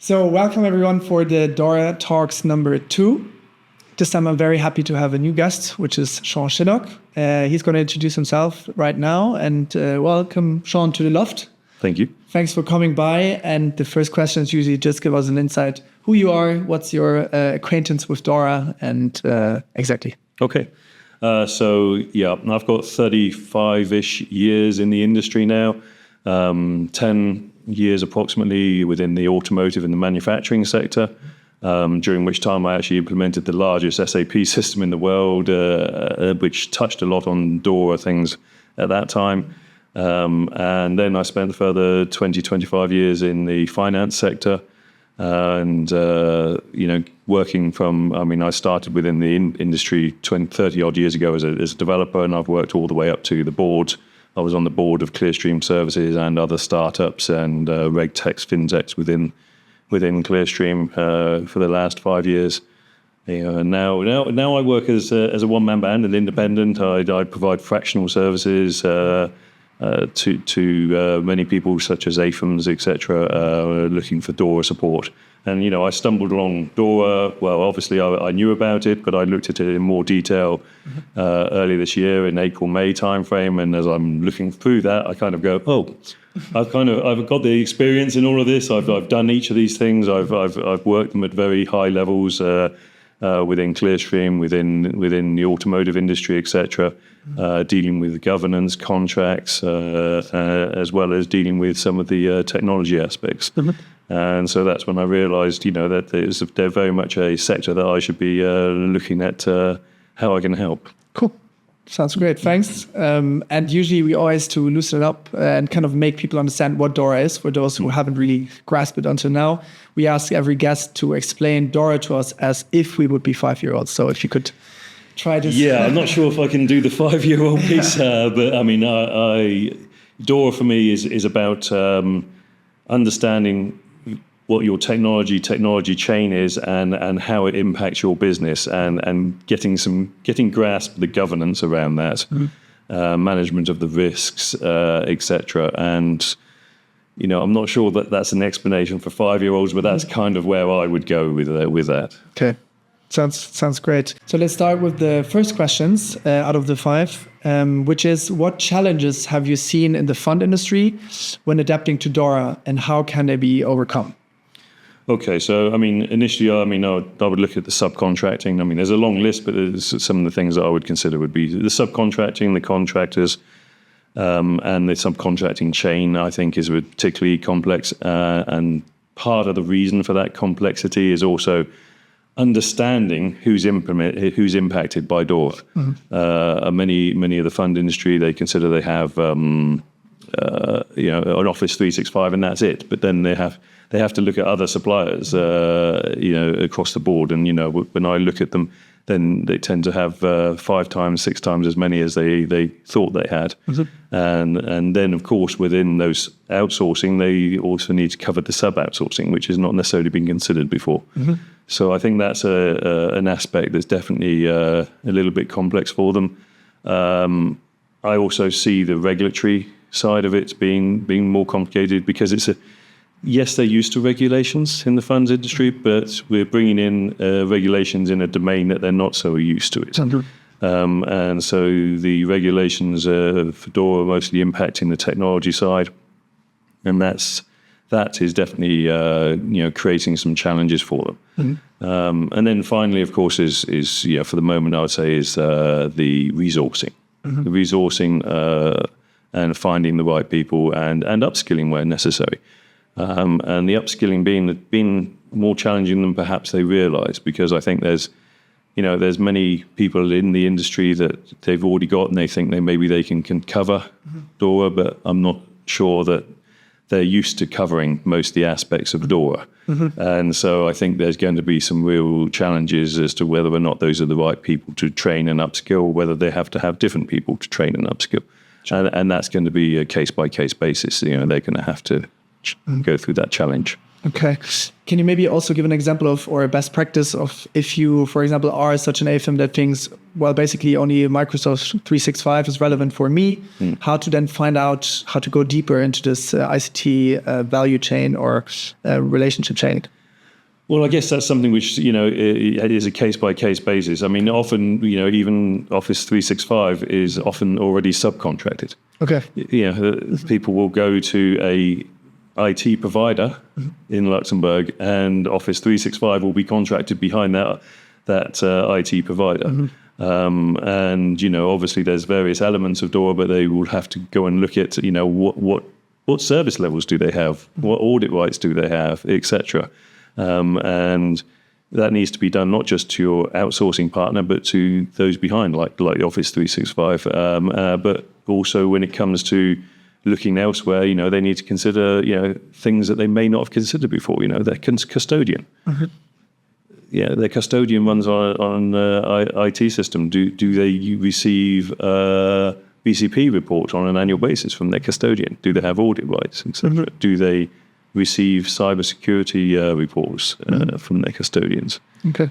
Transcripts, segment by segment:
So welcome everyone for the Dora Talks number 2. This time I'm very happy to have a new guest, which is Sean Shinnock. He's going to introduce himself right now. And welcome, Sean, to the Loft. Thank you. Thanks for coming by. And the first question is usually just give us an insight who you are, what's your acquaintance with Dora, and exactly. Okay. I've got 35-ish years in the industry now, 10 years approximately within the automotive and the manufacturing sector, during which time I actually implemented the largest SAP system in the world, which touched a lot on Dora things at that time. And then I spent a further 25 years in the finance sector, working from, I started within the industry 30 odd years ago as a developer, and I've worked all the way up to the board. I was on the board of Clearstream Services and other startups and regtechs, fintechs within Clearstream for the last 5 years. Now I work as a one-man band, an independent. I provide fractional services to many people such as AFMs, etc., looking for Dora support. And, I stumbled along Dora. Well, obviously I knew about it, but I looked at it in more detail early this year in April, May timeframe. And as I'm looking through that, I kind of go, I've got the experience in all of this. I've done each of these things. I've worked them at very high levels within Clearstream, within the automotive industry, etc., dealing with governance, contracts, as well as dealing with some of the technology aspects. And so that's when I realized, that they're very much a sector that I should be looking at how I can help. Cool. Sounds great. Thanks. And usually we always, to loosen it up and kind of make people understand what Dora is, for those who haven't really grasped it until now, we ask every guest to explain Dora to us as if we would be 5-year-olds. So if you could try this. Yeah, I'm not sure if I can do the 5-year-old piece, but Dora for me is about understanding what your technology chain is and how it impacts your business and getting grasp of the governance around that, management of the risks, etc. And I'm not sure that that's an explanation for 5-year-olds, but that's kind of where I would go with that. Okay, sounds great. So let's start with the first questions out of the 5, which is, what challenges have you seen in the fund industry when adapting to Dora, and how can they be overcome? Okay, so initially, I would look at the subcontracting. There's a long list, but there's some of the things that I would consider would be the subcontracting, the contractors, and the subcontracting chain. I think is particularly complex, and part of the reason for that complexity is also understanding who's impacted by Dora. Many of the fund industry, they consider they have an Office 365 and that's it, but then they have to look at other suppliers, across the board. And, when I look at them, then they tend to have 5 times, 6 times as many as they thought they had. And then, of course, within those outsourcing, they also need to cover the sub-outsourcing, which has not necessarily been considered before. So I think that's an aspect that's definitely a little bit complex for them. I also see the regulatory side of it being more complicated because yes, they're used to regulations in the funds industry, but we're bringing in regulations in a domain that they're not so used to it. And so the regulations for Dora are mostly impacting the technology side, and that is definitely creating some challenges for them. And then finally, of course, is for the moment I would say is the resourcing, the resourcing and finding the right people and upskilling where necessary. And the upskilling being more challenging than perhaps they realise, because I think there's many people in the industry that they've already got and they think maybe they can cover Dora, but I'm not sure that they're used to covering most of the aspects of Dora. And so I think there's going to be some real challenges as to whether or not those are the right people to train and upskill, whether they have to have different people to train and upskill. And that's going to be a case-by-case basis. They're going to have to go through that challenge. Okay. Can you maybe also give an example of, or a best practice of, if you, for example, are such an AFM that thinks, well, basically only Microsoft 365 is relevant for me, how to then find out how to go deeper into this ICT value chain or relationship chain? Well, I guess that's something which, it is a case-by-case basis. I mean, often, even Office 365 is often already subcontracted. Okay. People will go to a IT provider in Luxembourg, and Office 365 will be contracted behind that IT provider. And obviously there's various elements of Dora, but they will have to go and look at what service levels do they have, what audit rights do they have, etc. And that needs to be done not just to your outsourcing partner, but to those behind, like the Office 365. But also when it comes to looking elsewhere, they need to consider, things that they may not have considered before. Their custodian. Their custodian runs on IT system. Do they receive BCP reports on an annual basis from their custodian? Do they have audit rights, etc.? Do they receive cybersecurity reports from their custodians? Okay.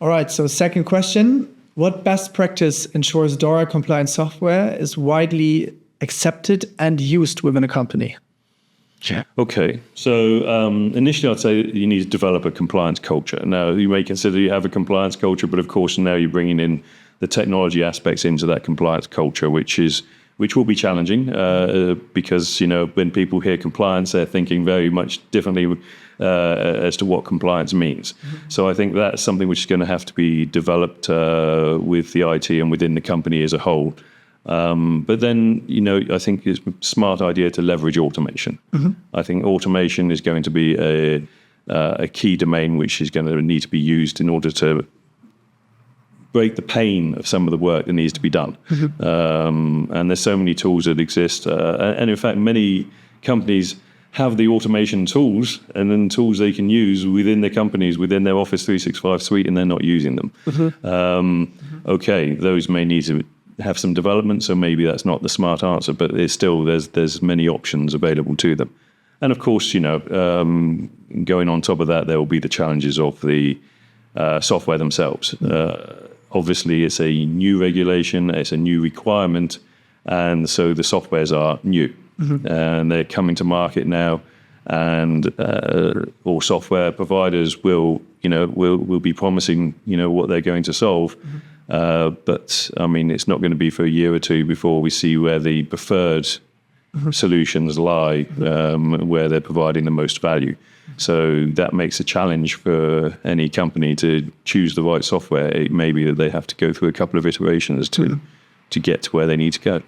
All right. So second question: what best practice ensures DORA compliant software is widely accepted and used within a company? Yeah. Okay. So initially, I'd say you need to develop a compliance culture. Now, you may consider you have a compliance culture, but of course, now you're bringing in the technology aspects into that compliance culture, which will be challenging because when people hear compliance, they're thinking very much differently as to what compliance means. So I think that's something which is going to have to be developed with the IT and within the company as a whole. But then, I think it's a smart idea to leverage automation. I think automation is going to be a key domain which is going to need to be used in order to break the pain of some of the work that needs to be done. And there's so many tools that exist. And in fact, many companies have the automation tools and then tools they can use within their companies, within their Office 365 suite, and they're not using them. Okay, those may need to have some development, so maybe that's not the smart answer, but it's still, there's many options available to them. And of course, going on top of that, there will be the challenges of the software themselves. Obviously, it's a new regulation, it's a new requirement, and so the softwares are new, and they're coming to market now, and all software providers will be promising, what they're going to solve. But I mean, it's not going to be for a year or two before we see where the preferred solutions lie, where they're providing the most value. So that makes a challenge for any company to choose the right software. It may be that they have to go through a couple of iterations to get to where they need to go.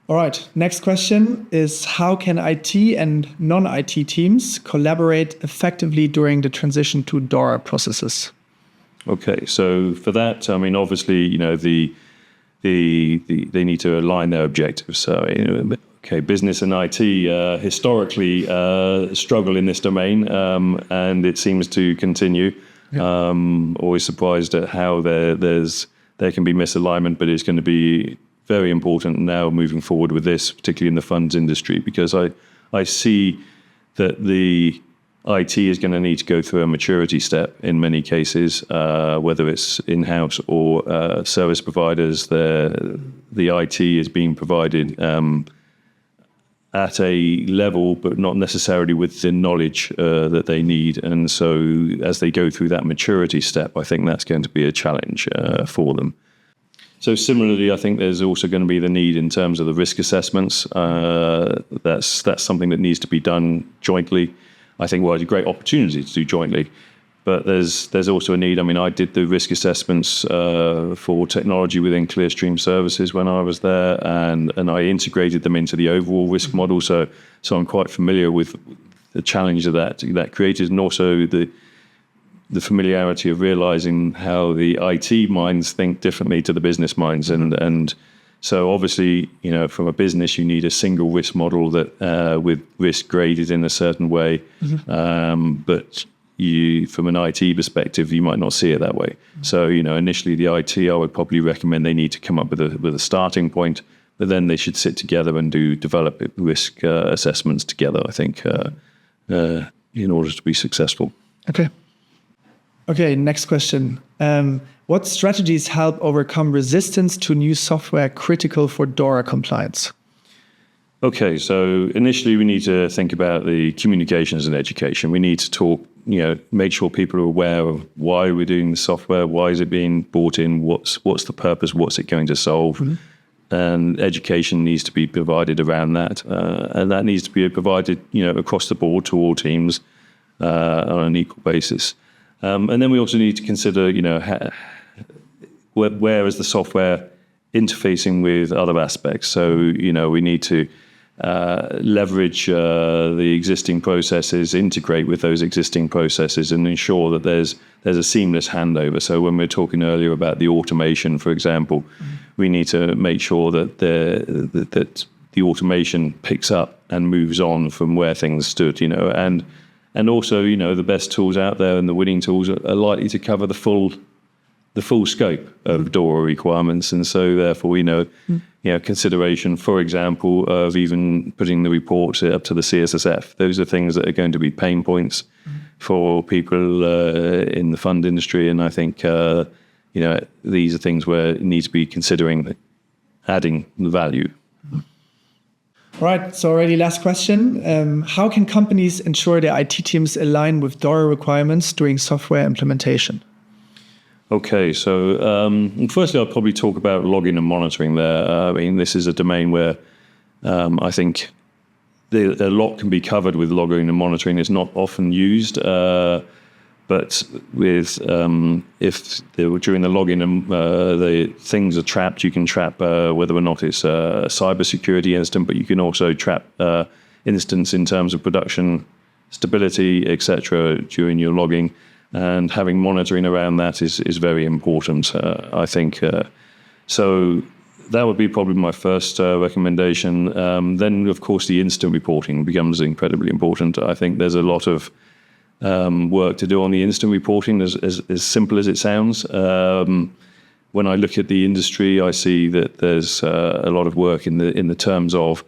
All right. Next question is: how can IT and non-IT teams collaborate effectively during the transition to DORA processes? Okay, so for that, I mean, obviously, they need to align their objectives. So, business and IT historically struggle in this domain, and it seems to continue. Always surprised at how there can be misalignment, but it's going to be very important now moving forward with this, particularly in the funds industry, because I see that the IT is going to need to go through a maturity step in many cases, whether it's in-house or service providers. The IT is being provided at a level, but not necessarily with the knowledge that they need. And so as they go through that maturity step, I think that's going to be a challenge for them. So similarly, I think there's also going to be the need in terms of the risk assessments. That's something that needs to be done jointly. I think, it's a great opportunity to do jointly, but there's also a need. I mean, I did the risk assessments for technology within Clearstream Services when I was there, and I integrated them into the overall risk model. So I'm quite familiar with the challenge that created, and also the familiarity of realizing how the IT minds think differently to the business minds, and so obviously, from a business, you need a single risk model that with risk graded in a certain way. But from an IT perspective, you might not see it that way. So, initially the IT, I would probably recommend they need to come up with a starting point, but then they should sit together and develop risk assessments together, I think, in order to be successful. Okay, next question. What strategies help overcome resistance to new software critical for DORA compliance? Okay, so initially we need to think about the communications and education. We need to talk, make sure people are aware of why we're doing the software, why is it being brought in, what's the purpose, what's it going to solve, and education needs to be provided around that, and that needs to be provided, across the board to all teams on an equal basis. And then we also need to consider, where is the software interfacing with other aspects. So, we need to leverage the existing processes, integrate with those existing processes, and ensure that there's a seamless handover. So when we're talking earlier about the automation, for example, we need to make sure that the automation picks up and moves on from where things stood, and also, the best tools out there and the winning tools are likely to cover the full scope of DORA requirements. And so therefore, consideration, for example, of even putting the reports up to the CSSF. Those are things that are going to be pain points for people in the fund industry. And I think, these are things where it needs to be considering adding the value. All right, so already last question. How can companies ensure their IT teams align with DORA requirements during software implementation? Okay, so firstly, I'll probably talk about logging and monitoring there. This is a domain where I think a lot can be covered with logging and monitoring. It's not often used, but with during the logging and the things are trapped, you can trap whether or not it's a cybersecurity incident, but you can also trap instance in terms of production stability, etc. during your logging. And having monitoring around that is very important, I think. So that would be probably my first recommendation. Then, of course, the instant reporting becomes incredibly important. I think there's a lot of work to do on the instant reporting, as simple as it sounds. When I look at the industry, I see that there's a lot of work in the terms of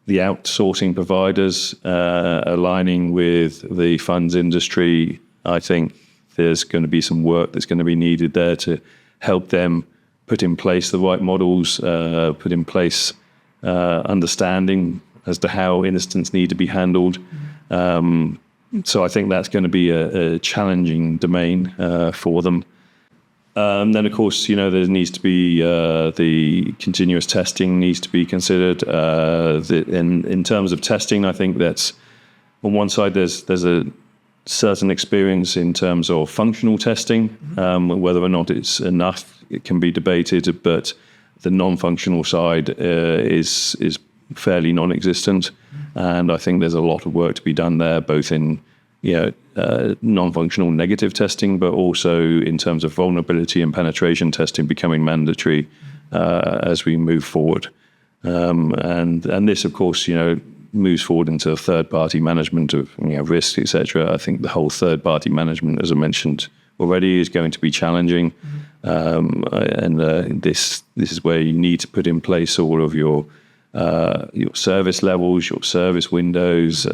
the outsourcing providers aligning with the funds industry. I think there's going to be some work that's going to be needed there to help them put in place the right models, put in place understanding as to how incidents need to be handled. So I think that's going to be a challenging domain for them. Then, of course, there needs to be the continuous testing needs to be considered. In terms of testing, I think that's on one side there's a certain experience in terms of functional testing. Whether or not it's enough, it can be debated, but the non-functional side is fairly non-existent. And I think there's a lot of work to be done there, both in non-functional negative testing, but also in terms of vulnerability and penetration testing becoming mandatory as we move forward. And this, of course, moves forward into third-party management of risk, etc. I think the whole third-party management, as I mentioned already, is going to be challenging. And this is where you need to put in place all of your service levels, your service windows,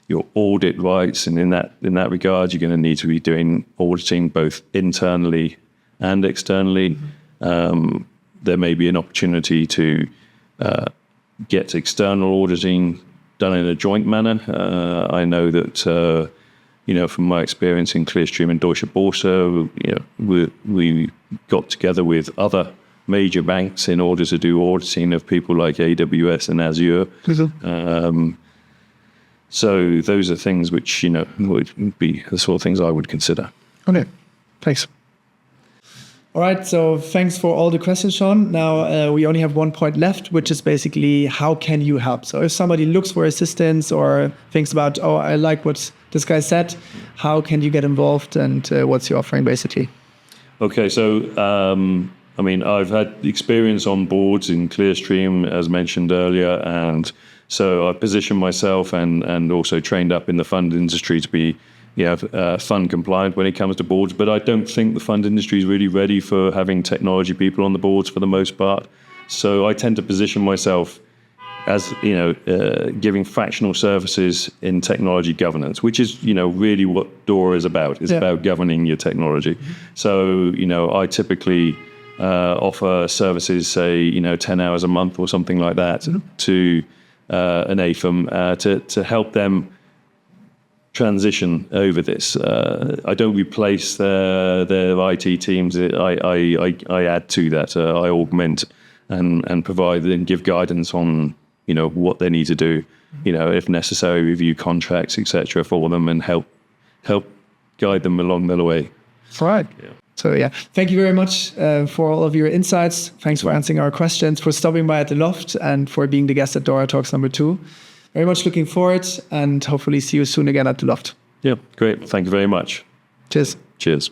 your audit rights, and in that regard, you're going to need to be doing auditing both internally and externally. There may be an opportunity to get external auditing done in a joint manner. I know that from my experience in Clearstream and Deutsche Börse, we got together with other major banks in order to do auditing of people like AWS and Azure. So those are things which, would be the sort of things I would consider. Okay, thanks. All right, so thanks for all the questions, Sean. Now we only have one point left, which is basically how can you help? So if somebody looks for assistance or thinks about, I like what this guy said, how can you get involved and what's your offering basically? Okay, so I've had experience on boards in Clearstream, as mentioned earlier, and so I positioned myself and also trained up in the fund industry to be fund compliant when it comes to boards. But I don't think the fund industry is really ready for having technology people on the boards for the most part. So I tend to position myself as giving fractional services in technology governance, which is really what Dora is about. It's about governing your technology. So I typically offer services, say 10 hours a month or something like that to an AFM to help them transition over this. I don't replace their IT teams. I add to that. I augment and provide and give guidance on what they need to do. If necessary, review contracts, etc. for them and help guide them along the way. Right. Yeah. So thank you very much for all of your insights. Thanks for answering our questions, for stopping by at the Loft, and for being the guest at Dora Talks #2. Very much looking forward, and hopefully see you soon again at the Loft. Yeah, great. Thank you very much. Cheers. Cheers.